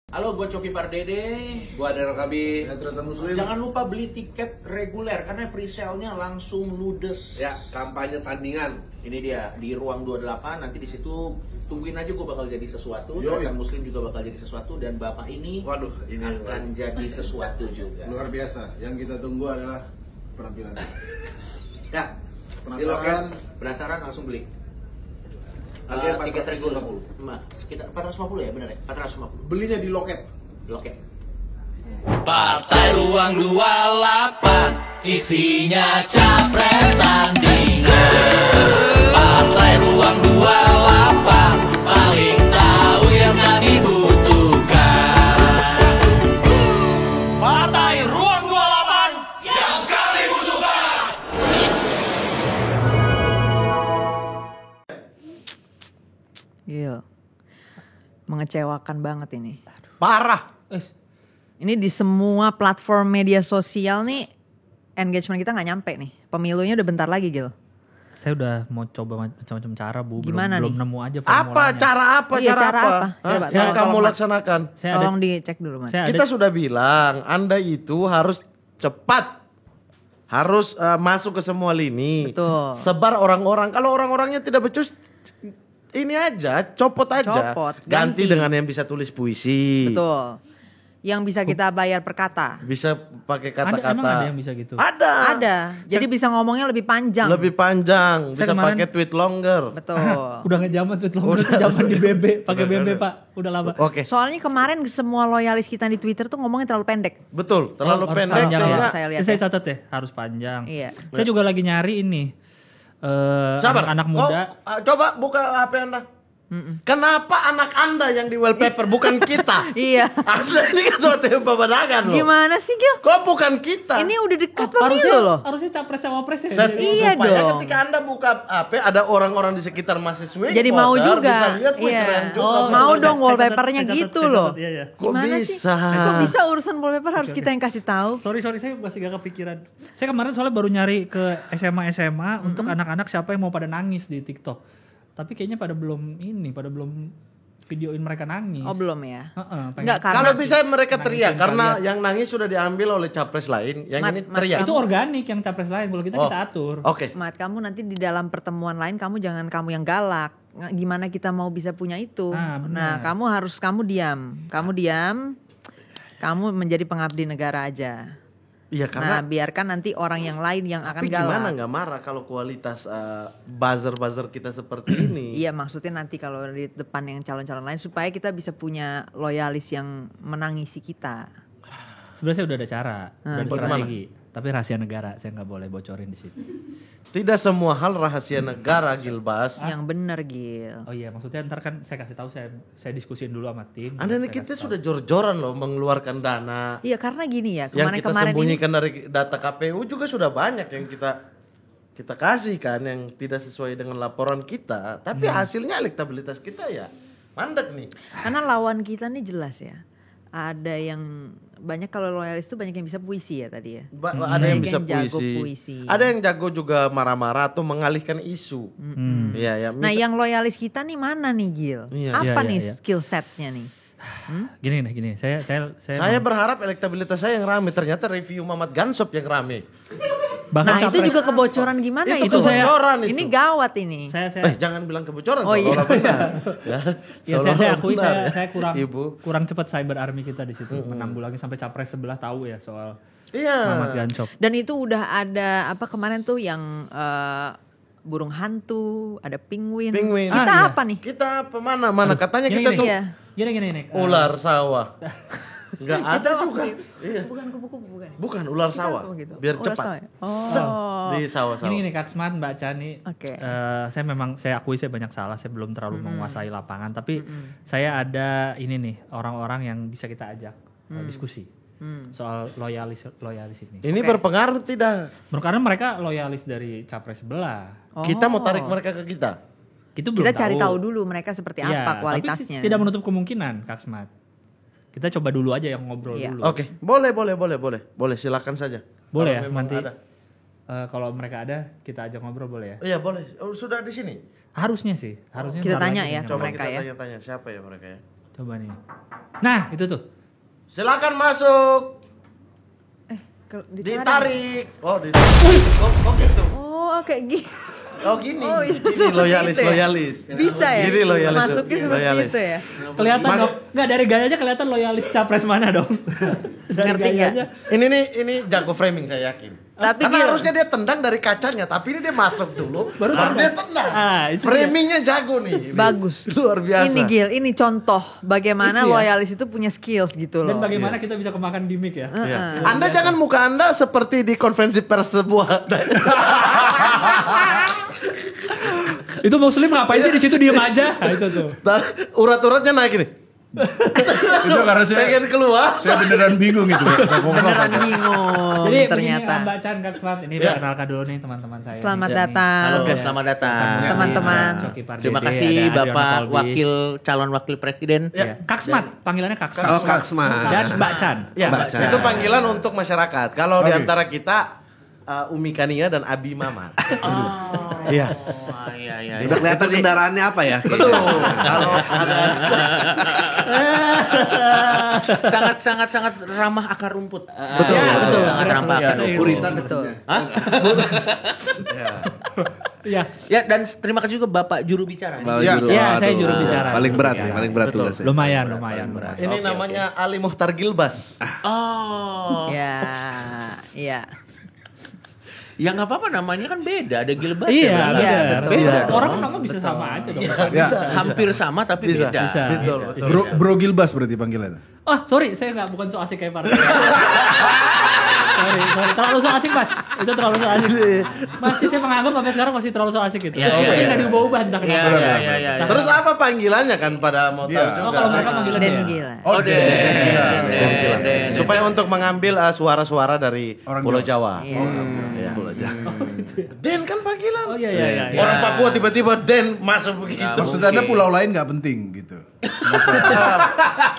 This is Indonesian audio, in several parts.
Halo, gue Coki Pardede. Gua Daryl Kabi. Muslim. Jangan lupa beli tiket reguler karena pre-sale-nya langsung ludes. Ya, kampanye tandingan. Ini dia di ruang 28. Nanti di situ tungguin aja, gue bakal jadi sesuatu. Yoi. Dan Muslim juga bakal jadi sesuatu. Dan bapak ini Waduh, ini akan jadi sesuatu juga. Luar biasa. Yang kita tunggu adalah penampilan. Ya, Penasaran? Penasaran langsung beli. Harganya Tiket reguler 450. sekitar 450 ya, benar ya? 450. Belinya di loket. Loket. Partai Ruang 28 isinya capres tandingan. Partai Ruang 28 paling tahu yang kami butuhkan. Partai Ruang 28 yang kami butuhkan. Gila. Mengecewakan banget ini. parah. Ini di semua platform media sosial nih engagement kita nggak nyampe nih. Pemilunya udah bentar lagi, Gil. Saya udah mau coba macam-macam cara, Bu. Gimana belum nih? nemu aja Apa formulanya. cara apa? Iya, cara cara apa? apa? Hah? Coba, Yang tolong, kamu Mat. laksanakan. Saya Tolong dicek dulu, Mas. saya Kita sudah bilang, Anda itu harus cepat. Harus masuk ke semua lini. Betul. Sebar orang-orang. Kalau orang-orangnya tidak becus, ini aja, copot aja. Copot, Ganti ganti. dengan yang bisa tulis puisi. Betul. Yang bisa kita bayar per kata. Bisa pakai emang kata-kata. ada yang bisa gitu? Ada. Jadi bisa ngomongnya lebih panjang. Lebih panjang, bisa Saya kemarin- pakai tweet longer. Betul. Udah nggak zaman tweet longer, itu zaman di BB, pakai BB, Pak. Udah lama. Oke, Soalnya kemarin semua loyalis kita di Twitter tuh ngomongnya terlalu pendek. betul. Terlalu Harus pendek panjang sehingga ya. Saya lihat Saya ya. catat ya, harus panjang. Iya. Saya juga lagi nyari ini. Sabar. Anak-anak muda. Coba buka HP Anda. Kenapa anak Anda yang di wallpaper bukan kita? Iya. Anda ini ketua tim pemenangan loh. Gimana sih, Gil? Kok bukan kita? Ini udah dekat harusnya pemilu loh. harusnya capres cawapres ya. Set- Iya supaya dong. ketika Anda buka HP ada orang-orang di sekitar mahasiswa Jadi mau juga. bisa lihat wih, Iya. keren juga. Oh, Mas. mau Saya dong catat, wallpapernya saya catat, gitu saya loh. catat, iya, iya. Kok Gimana bisa? sih? Kok bisa urusan wallpaper harus kita yang kasih tahu? Sorry saya masih gak kepikiran. Saya kemarin soalnya baru nyari ke SMA untuk anak-anak siapa yang mau pada nangis di TikTok. Tapi kayaknya pada belum videoin mereka nangis. Oh, belum ya? Heeh, pengen- Enggak, karena Kalau bisa mereka teriak Nangisin karena kalian. yang nangis sudah diambil oleh capres lain, yang Mat, ini Mat, teriak. itu organik yang capres lain. Kalau kita Oh. kita atur. Oke. Mat, kamu nanti di dalam pertemuan lain kamu jangan kamu yang galak. Gimana kita mau bisa punya itu? Ah, benar. Nah, kamu diam. Kamu menjadi pengabdi negara aja. Iya Nah, karena biarkan nanti orang yang lain yang akan tapi galak. gimana nggak marah kalau kualitas buzzer kita seperti ini? Iya, maksudnya nanti kalau di depan yang calon-calon lain supaya kita bisa punya loyalis yang menangisi kita. Sebenarnya saya udah ada cara, udah ada Bagaimana? strategi. Tapi rahasia negara, saya nggak boleh bocorin di sini. Tidak semua hal rahasia negara, Gilbas. Yang bener, Gil. Oh iya, maksudnya ntar kan saya kasih tahu, saya diskusin dulu sama tim. Anda ini Saya kita kasih sudah jor-joran loh mengeluarkan dana. Iya, karena gini ya, Yang kita kemarin-kemarin ini sembunyikan dari data KPU juga sudah banyak yang kita kasih kan yang tidak sesuai dengan laporan kita. Tapi hasilnya elektabilitas kita ya mandek nih. karena lawan kita nih jelas ya. Ada yang banyak, kalau loyalis itu banyak yang bisa puisi ya tadi ya. Ada yang Banyak bisa yang jago puisi. puisi. Ada yang jago juga marah-marah atau mengalihkan isu. Iya ya. Nah, yang loyalis kita nih mana nih, Gil? Iya. Apa Iya, nih iya. skill setnya nih? Gini. Saya berharap elektabilitas saya yang rame, ternyata review Mamat Gansop yang rame. bahkan Nah, itu capres- juga kebocoran gimana Itu itu? kebocoran itu. Ini gawat ini. saya Jangan bilang kebocoran, Oh, iya. seolah-olah benar. Ya, Ya, saya seolah-olah akui benar. saya Ibu. kurang cepat cyber army kita di situ menanggulangi sampai capres sebelah tahu ya soal Iya. Mamat Gancop. Dan itu udah ada apa kemarin tuh yang burung hantu, ada penguin. Penguin. Kita Ah, iya. apa nih? Kita pemana? Mana katanya kita tuh Iya. Gini. ular sawah. Enggak ada juga. Iya. Bukan kupu-kupu, bukan. Bukan ular Kita sawah. apa gitu? Biar Ular cepat. sawah ya? Oh. Set, di sawah-sawah. Gini Kak Smart, Mbak Chani. Oke. Saya akui saya banyak salah, saya belum terlalu menguasai lapangan, tapi saya ada ini nih orang-orang yang bisa kita ajak diskusi soal loyalis ini. Ini Oke. berpengaruh tidak? Karena mereka loyalis dari capres sebelah. Kita mau tarik mereka ke kita. Itu belum Kita cari tahu dulu mereka seperti Iya, apa kualitasnya. Tapi tidak menutup kemungkinan, Kak Smart. Kita coba dulu aja yang ngobrol Iya. dulu. Oke, boleh, silakan saja. Boleh Kalau ya memang nanti. ada. Kalau mereka ada, kita ajak ngobrol boleh ya? Iya boleh. Oh, sudah di sini. Harusnya sih, harusnya. Kita bentar tanya lagi ya nih ke Coba mereka kita ya. tanya-tanya siapa ya mereka ya. Coba nih. Nah, itu tuh. Silakan masuk. Ditarik. Ditarik. Oh, ditarik. Oh gitu. Oh, kayak gini. Oh gini. Oh, itu Gini seperti loyalis, itu ya? loyalis. Bisa ya? Gini loyalis. Masuknya seperti loyalis. itu ya? Kelihatan dong. Enggak dari gayanya kelihatan loyalis capres mana dong. Dari Ngerti nggak? gayanya. Ini jago framing saya yakin. Tapi Karena Gil, harusnya dia tendang dari kacanya, tapi ini dia masuk dulu, baru dia tendang. Itu Framingnya jago nih. Ini. bagus. Luar biasa. Ini Gil, ini contoh bagaimana Itu ya. loyalis itu punya skills gitu loh. Dan bagaimana kita bisa kemakan gimmick ya? Iya. Anda jangan muka Anda seperti di konferensi pers sebuah. Itu muslim ngapain sih di situ diem aja? Nah, itu tuh. Urat-uratnya naik ini. Itu karena Pengen keluar. saya beneran bingung gitu. Beneran bingung Jadi ternyata. ini Mbak Chan Kak Slat ini perkenalkan dulu nih teman-teman saya. Selamat Ini. datang. Halo guys, Ya. selamat datang. Teman-teman. Coki Pardede, Terima ada kasih Adriano Bapak Kolbi. calon wakil presiden. Ya. Kak Smat, panggilannya Kak Smat. Oh, Kak Smat. Dan Mbak Chan. Ya, Mbak Chan. itu panggilan untuk masyarakat. Kalau di Oke. antara kita Umi Kania dan Abi Mama. Iya. Oh, iya. Udah kelihatan kendaraannya apa ya? Betul. Kalau ada sangat ramah akar rumput. Betul. Ya, betul. Sangat ramah akar rumput. Puritan Betul. Hah? Iya. Ya, dan terima kasih juga Bapak juru bicara. Iya, saya juru bicara. Paling berat Ya. nih, paling berat Betul. tugasnya. Lumayan. ini namanya Ali Muhtar Gilbas. Oh. Ya, iya. Ya nggak apa-apa, namanya kan beda, ada Gilbas Iya, ya, iya, benar. betul. Beda. Orang nama bisa sama aja dong. Ya. Hampir sama tapi Bisa, beda. bisa. Betul. Bro Gilbas berarti panggilannya. Oh, sorry, saya bukan so asik kayak Parde. sorry, terlalu so asik Mas. Itu terlalu so asik. Masih saya menganggap sampai sekarang masih terlalu so asik gitu. Iya, Tapi iya. nggak diubah-ubah entah Iya, kenapa. iya. Terus apa panggilannya kan pada mau tahu Iya. juga. Oh, kalau mereka manggilnya Dan dia. gila. Oh, Den. Supaya untuk mengambil suara-suara dari Orang Pulau Jawa. Jawa. Iya. Iya. Den kan panggilan. Oh iya. Orang Papua tiba-tiba Den masuk begitu. Maksud Anda pulau lain nggak penting gitu.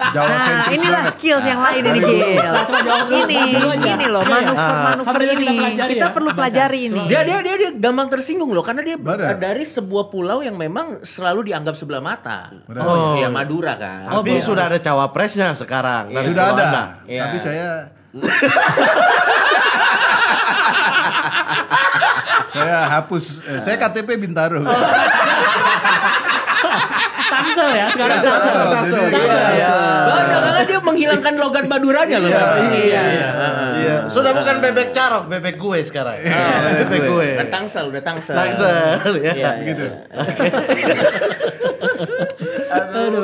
Jawa Nah, sentris inilah banget. skills yang lain ini Gil. Coba jawab dulu, Ini, dulu aja. ini loh manuver-manuver Sambil kita ini. pelajari Kita ya. perlu pelajari ini. Dia gampang tersinggung loh karena dia Benar. dari sebuah pulau yang memang selalu dianggap sebelah mata. Benar. Oh, iya Madura kan. Tapi sudah ada cawapresnya sekarang. dari Sudah Pulau ada. Anda. Iya. Tapi saya hapus. Saya KTP Bintaro. Tangsel ya sekarang. Jadi, Belakangan dia menghilangkan logat Maduranya loh. Iya. Iya. Sudah bukan bebek carok, bebek gue sekarang. Bebek gue. Udah tangsel. Tangsel ya. Iya, Begitu. Aduh.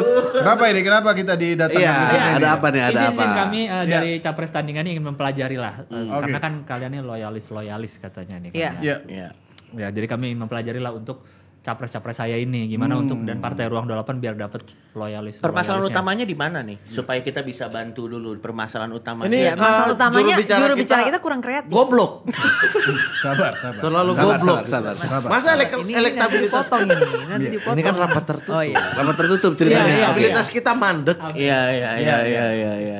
Kenapa kita didatangkan Iya, di sini? ada apa nih? Ada Izin apa? kami dari capres tandingan ini ingin mempelajari lah. Karena kan kalian ini loyalis katanya nih. Iya. Kan, Iya. Iya. Ya, jadi kami ingin mempelajari lah untuk capres-capres saya ini gimana untuk dan partai Ruang 28 biar dapat loyalis. Permasalahan loyalisnya. utamanya di mana nih? Supaya kita bisa bantu dulu permasalahan utamanya. Ini Iya, masalah utamanya juru bicara kita kita kurang kreatif. Goblok. Sabar. Terlalu Sabar, goblok. sabar. Masa Ini nanti elektabilitas dipotong ini, nanti dipotong. ini kan rapat tertutup. Oh iya. Rapat tertutup ceritanya. Elektabilitas kita mandek. Iya.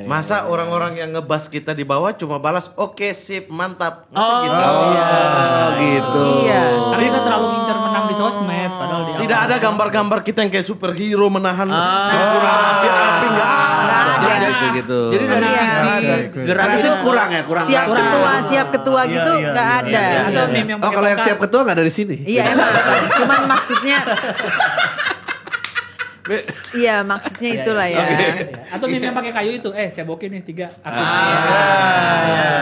Masa orang-orang yang ngebas kita di bawah cuma balas oke sip mantap. Masa gitu? Oh, gitu. Iya. Karena kita terlalu ngincar menang di sosmed padahal di Tidak ada gambar-gambar kita yang kayak superhero menahan kekurangan api-api enggak Nggak ada. Gitu. Jadi dari Iya. sisi Ada, Itu kurang ya, kurang. Siap ketua Iya, gitu iya, nggak iya, ada. Atau meme yang Oh, pakai kalau yang tongkat. siap ketua nggak dari sini? Iya emang. Cuman maksudnya iya maksudnya itulah ya. Iya. Atau meme yang pakai kayu itu, cebokin nih 3 aku.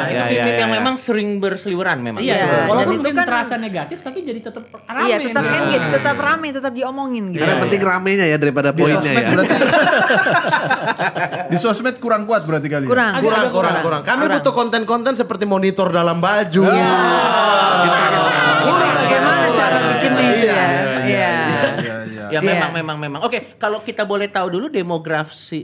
itu gimmick yang memang sering berseliweran memang. Iya, Iya, walaupun dan itu mungkin kan- terasa negatif tapi jadi tetap rame. Iya tetap nih. engage, tetap rame, tetap diomongin gitu. Karena yang penting ramenya ya daripada Di poinnya sosmed ya. berarti di sosmed kurang kuat berarti kali. Kurang. kurang. Kami butuh konten-konten seperti monitor dalam baju. Bagaimana cara bikinnya itu ya? Iya. Ya Iya. memang. Oke, kalau kita boleh tahu dulu demografi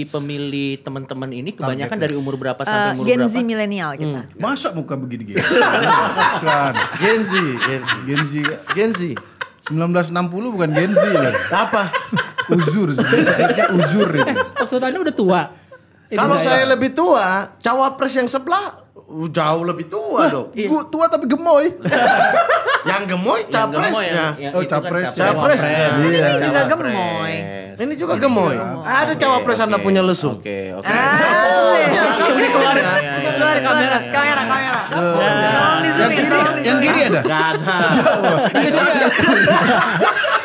pemilih teman-teman ini kebanyakan dari umur berapa sampai umur Gen berapa? Z milenial kita. Masa muka begini-gini? Bukan. Gen Z. Gen Z 1960 bukan Gen Z loh. Apa? Uzur, maksudnya uzur itu. Maksud Anda udah tua. Kalau saya lebih tua, cawapres yang sebelah Jauh lebih tua dong. Gua tua tapi gemoy. Yang gemoy capresnya. Oh, capres. Capres. Iya. Ini juga gemoy. Ini juga gemoy. Ada cawapres Anda punya lesung. Oke. Langsung dikeluarin. Keluar kamera. Tolong di zoom in, tolong di Yang zoom in. kiri ada. Gak ada. Ini cacat.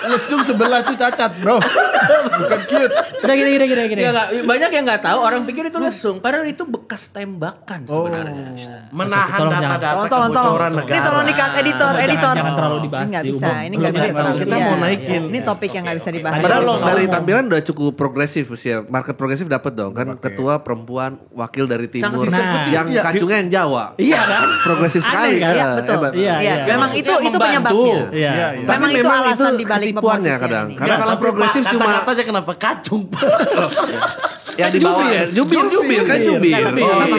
Lesung sebelah tuh cacat, bro. Bukan cute. Udah gini. Ya, banyak yang nggak tahu, orang pikir itu lesung, padahal itu bekas tembakan sebenarnya. Menahan Tolong data-data Tolong. kebocoran Ini negara. tolong di-cut, editor. Jangan terlalu dibahas Ini nggak di bisa, umum. ini nggak bisa. Kita Iya. mau naikin. Ini topik yang nggak bisa dibahas. Padahal di lo umum. dari tampilan udah cukup progresif sih ya. Market progresif dapat dong kan, ketua perempuan, wakil dari timur, disebut itu. yang kacungnya yang Jawa. Iya kan? Progresif Aneh sekali. kan? Iya, betul. hebat. Iya. Memang itu Maksudnya penyebabnya. Iya. Memang itu alasan dibalik ketipuannya pemposisian kadang. ini. Karena kalau progresif cuma kata-katanya kenapa kacung? yang di bawah jubir kan jubir. Nggak apa-apa,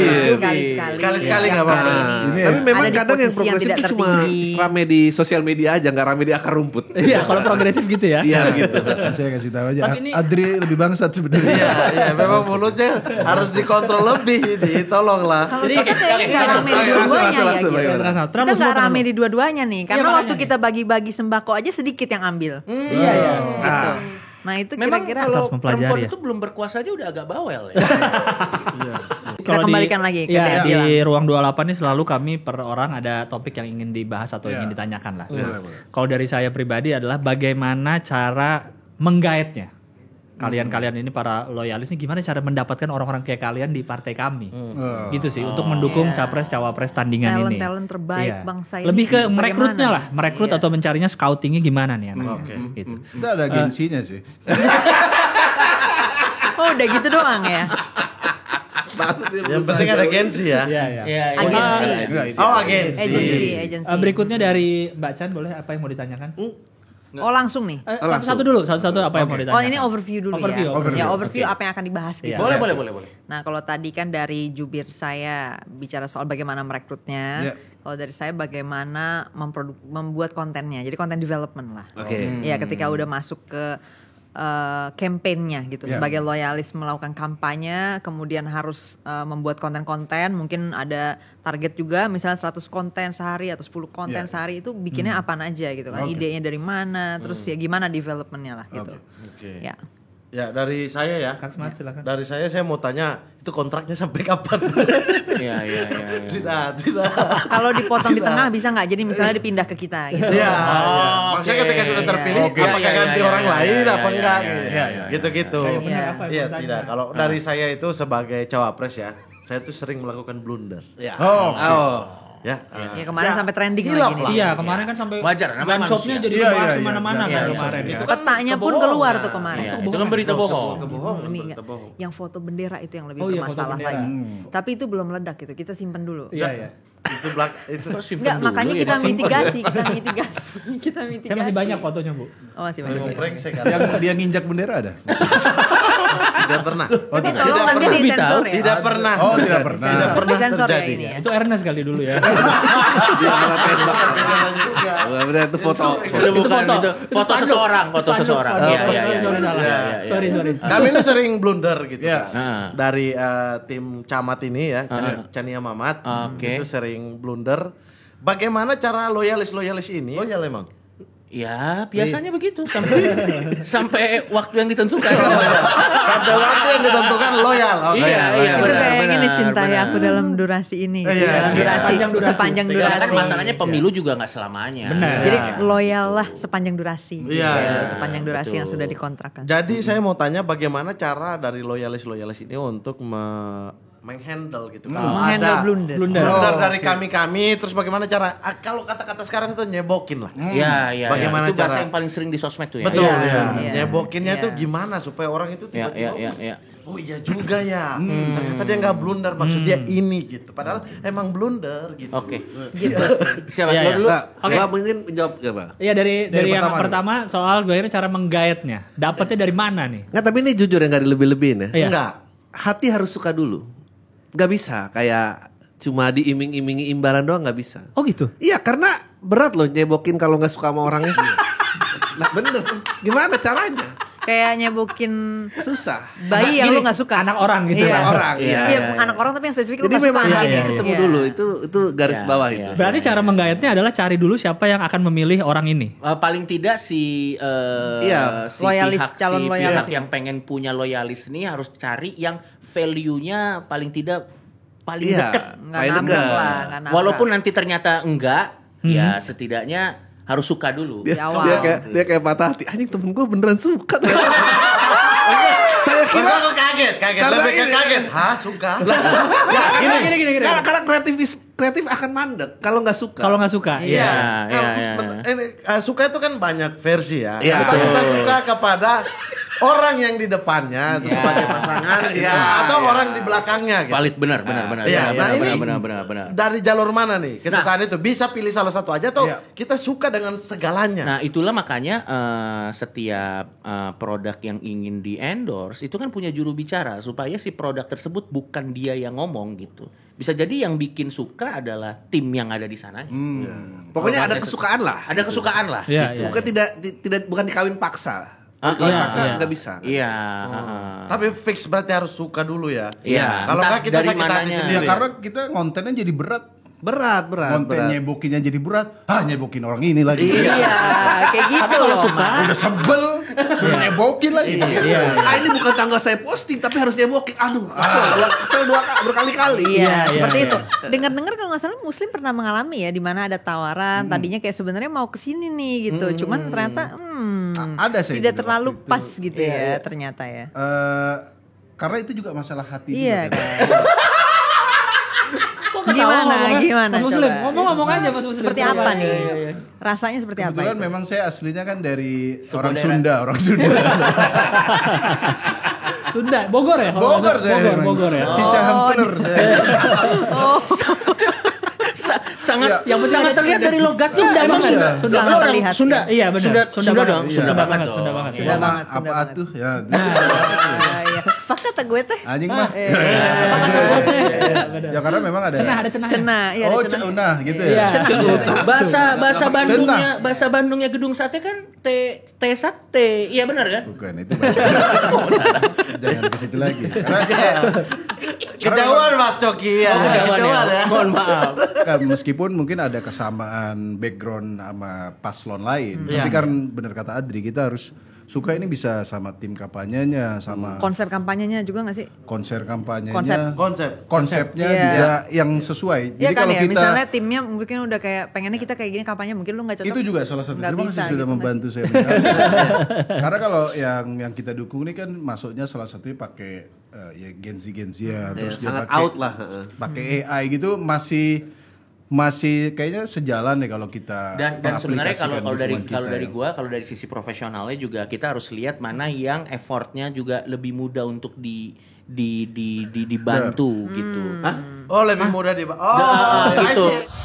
Iya. Sekali-sekali nggak apa-apa. Ini Tapi memang Ada di kadang yang posisi yang progresif tidak itu cuma tertinggi. rame di sosial media aja, nggak rame di akar rumput. Iya, kalau progresif gitu ya. Iya gitu. saya kasih tahu aja. Tapi ini- Adri lebih bangsat sebenarnya. Iya, memang mulutnya harus dikontrol lebih, tolonglah. Kalau Jadi kita kayaknya nggak rame di dua-duanya ya langsung, gitu. bagaimana? Kita nggak rame di dua-duanya nih, karena makanya. waktu kita bagi-bagi sembako aja sedikit yang ambil. Iya. Gitu. Nah itu Memang kira-kira kalau Harus mempelajari perempuan ya. itu belum berkuasa aja udah agak bawel ya. kita Kalau kembalikan lagi ke ya, dia di bilang. ruang 28 ini selalu kami per orang ada topik yang ingin dibahas atau ingin ditanyakan lah. Kalau dari saya pribadi adalah bagaimana cara menggaetnya. Kalian-kalian ini para loyalis ini gimana cara mendapatkan orang-orang kayak kalian di partai kami. Gitu sih untuk mendukung capres-cawapres tandingan ini. Talent-talent terbaik bangsa ini Lebih ke bagaimana? merekrutnya lah, merekrut Iya. atau mencarinya scoutingnya gimana nih anaknya. Gitu. Kita ada gengsinya sih. Oh udah gitu doang ya. Yang penting ada agensi ya. Iya. Iya, Agensi. Oh, agensi. Agensi. Berikutnya dari Mbak Chan boleh apa yang mau ditanyakan? Oh langsung nih. Satu-satu dulu, satu-satu apa yang mau ditanyakan? Oh ini overview dulu Overview, ya. overview. Ya overview apa yang akan dibahas gitu. Iya. Boleh. Nah kalau tadi kan dari jubir saya bicara soal bagaimana merekrutnya. Iya. Kalau dari saya bagaimana membuat kontennya. Jadi konten development lah. Oke. Ya ketika udah masuk ke campaign-nya gitu. Ya. Sebagai loyalis melakukan kampanye, kemudian harus membuat konten-konten. Mungkin ada target juga, misalnya 100 konten sehari atau 10 konten Ya. sehari itu bikinnya apaan aja gitu kan. Oke. Idenya dari mana, terus ya gimana development-nya lah gitu. Oke. Ya. Ya dari saya ya. Kang Smart silakan. Dari saya mau tanya itu kontraknya sampai kapan? Iya. Tidak. Kalau dipotong di tengah bisa nggak? Jadi misalnya dipindah ke kita gitu. Iya. Oh, Maksudnya oke. ketika sudah terpilih, Oke. apakah Iya, ganti iya, orang iya, lain iya, apa iya, enggak? iya, Gitu. iya, iya. Gitu-gitu. Benar apa yang Iya, mau tidak. Kalau dari saya itu sebagai cawapres ya, saya tuh sering melakukan blunder. Ya. Oh, Ya. Ya kemarin sampai trending hilaf lagi lah. nih. Iya, kemarin kan sampai Wajar, namanya gun shopnya manusia. jadi Iya, dibahas iya, kemana-mana iya, kan iya, kemarin iya. ya. Itu kan Petanya pun kebohongan. keluar tuh kemarin. Iya, itu kan berita bohong. Kebohongan, Ini berita bohong. yang foto bendera itu yang lebih Oh iya, foto bermasalah bendera. lagi. Tapi itu belum meledak gitu. Kita simpen dulu. Iya. Itu itu Kok simpen Enggak, dulu makanya ya? kita Simpen. mitigasi, kita mitigasi. Saya masih banyak fotonya, Bu. Oh, masih banyak. brengsek kan. yang dia nginjak bendera ada? Tidak pernah. Tapi tolong nanti pernah. disensor ya. Tidak pernah. Oh, tidak pernah. Tidak pernah Disensor ya terjadi. ini ya. Itu Ernest kali dulu ya. Dia malah tembak. Bener itu foto. Itu bukan foto. itu foto seseorang, foto seseorang. Iya. Sorry. Kami ini sering blunder gitu. Iya. kan. Dari tim camat ini ya, Chania Mamat, Oke. itu sering blunder. Bagaimana cara loyalis ini? Loyal emang. Ya, biasanya begitu sampai waktu yang ditentukan. Sampai waktu yang ditentukan loyal. Oke. Iya, iya. Itu Benar, kayak gini benar, cintai benar. aku dalam durasi ini. Iya, Dalam iya. durasi, sepanjang Karena durasi. kan masalahnya pemilu juga nggak selamanya. Benar. Jadi loyal lah sepanjang durasi. Iya, Gitu, iya, sepanjang durasi yang betul. sudah dikontrakkan. Jadi saya mau tanya bagaimana cara dari loyalis ini untuk menghandle gitu. Kalau Menghandle ada blunder. Blunder. blunder Oh, dari oke. kami, terus bagaimana cara kalau kata-kata sekarang itu nyebokin lah. Iya. Bagaimana Itu bahasa cara- yang paling sering di sosmed tuh ya. Betul Iya, ya. iya. Nyebokinnya Iya. tuh gimana supaya orang itu Iya, tiba-tiba iya. oh iya juga ya. Ternyata dia nggak blunder maksud dia ini gitu. Padahal emang blunder gitu. Oke. Gitu. Siapa Iya, iya. dulu? Nah, Gua mungkin jawab apa? Iya dari yang pertama pertama soal gue ini cara menggaetnya. Dapatnya dari mana nih? Nggak, tapi ini jujur ya nggak dilebih-lebihin ya. Iya. Enggak. Hati harus suka dulu. Nggak bisa kayak cuma diiming-imingi imbalan doang nggak bisa. Oh gitu. Iya karena berat loh nyebokin kalau nggak suka sama orangnya. Nah bener. Gimana caranya? Kayak nyebokin Susah. bayi yang lu nggak suka. Anak orang gitu. Iya. Kan? Orang, Iya, iya. anak orang tapi yang spesifik lu Jadi nggak suka. memang harus Iya, ketemu iya. dulu. Itu garis bawah itu. Berarti cara menggayatnya adalah cari dulu siapa yang akan memilih orang ini. Paling tidak si Iya. si Loyalis, pihak, calon si loyalis. pihak yang pengen punya loyalis ini harus cari yang value-nya paling tidak paling Iya. deket. Nggak Paling nabrak dekat. lah, nggak nabrak. Walaupun nanti ternyata enggak, ya setidaknya harus suka dulu. Dia, Di awal. dia kayak patah hati. Anjing temen gue beneran suka. Saya kira Aku kaget. Karena Lebih ke ini- kaget. Hah, suka? Gini. karena kreatif akan mandek kalau nggak suka. Kalau nggak suka. Iya, Nah, iya. Ini suka itu kan banyak versi ya. Iya. Entah kita suka kepada orang yang di depannya Iya. sebagai pasangan gitu, Iya, atau iya. orang di belakangnya gitu. Valid benar. Iya, nah ini benar. dari jalur mana nih kesukaan itu? Bisa pilih salah satu aja atau Iya. kita suka dengan segalanya? Nah, itulah makanya setiap produk yang ingin di endorse itu kan punya juru bicara supaya si produk tersebut bukan dia yang ngomong gitu. Bisa jadi yang bikin suka adalah tim yang ada di sana. Pokoknya ada Kalau kesukaan lah. Ada kesukaan lah. Iya, gitu. iya. Bukan tidak bukan dikawin paksa. Ah, Kawin iya, paksa iya. nggak bisa. Iya. Tapi fix berarti harus suka dulu ya. Iya. Kalau Entah nggak kita dari sakit hati mananya. sendiri. Ya karena kita kontennya jadi berat. Berat. Konten nyebokinnya jadi berat. Nyebokin orang ini lagi. Iya, kayak gitu Tapi kalau loh. suka, Udah sebel, suruh nyebokin lagi. Iya. Ini bukan tanggal saya posting tapi harus nyebokin. Aduh, kesel berkali-kali. Iya, Iya, seperti iya. itu. Dengar-dengar kalau nggak salah Muslim pernah mengalami ya, di mana ada tawaran. Tadinya kayak sebenarnya mau kesini nih gitu, cuman ternyata Ada saya tidak juga terlalu waktu itu. pas gitu ya ternyata ya. Karena itu juga masalah hati Iya juga. kan. kok ketawa Gimana Mas Muslim, coba? ngomong aja Mas Muslim. Seperti apa nih? Rasanya seperti apa Kebetulan itu? memang saya aslinya kan dari orang daerah. Sunda. Sunda, Bogor ya? Kalau Bogor nggak saya. salah. memang. Bogor ya. Cicahem bener saya. Sangat Yang penting sangat ada- terlihat ada- dari logatnya. Sunda Emang banget. Sunda. Sunda Lo orang terlihat. Sunda. Iya, benar. Sunda Sunda banget. dong. Iya. Sunda Sunda banget banget, dong. Sunda banget. Sunda Ngomong banget, Sunda apa banget. tuh ya. Iya. Fak kata gue teh. Anjing mah. Ya karena memang ada. Cenah, ada cenah. Cena, iya Oh, ada cena. Cuna gitu Iya. ya. Bahasa Bandungnya gedung sate kan T sate. Iya benar kan? Bukan itu. Jangan ke situ lagi. Kejauhan Mas Coki ya. Kejauhan ya. Mohon maaf. Meskipun mungkin ada kesamaan background sama paslon lain, Iya. tapi kan benar kata Adri, kita harus suka ini bisa sama tim kampanyenya, sama Konsep kampanyenya juga gak sih? konser kampanyenya, konsepnya Iya. juga yang sesuai. Iya Jadi kan kalau ya, kita misalnya timnya mungkin udah kayak pengennya kita kayak gini kampanye, mungkin lu gak cocok. itu juga salah satu. Nggak Terima bisa kasih sudah gitu, membantu saya. mendengar. Karena kalau yang kita dukung ini kan masuknya salah satunya pakai ya Gen Z ya, terus dia sangat pakai out lah. pakai AI gitu masih kayaknya sejalan deh kalau kita Dan sebenarnya kalau mengaplikasikan dari dukungan kita ya. kalau dari sisi profesionalnya juga kita harus lihat mana yang effortnya juga lebih mudah untuk dibantu gitu. Hah? Oh lebih mudah di. Oh Gitu. I see.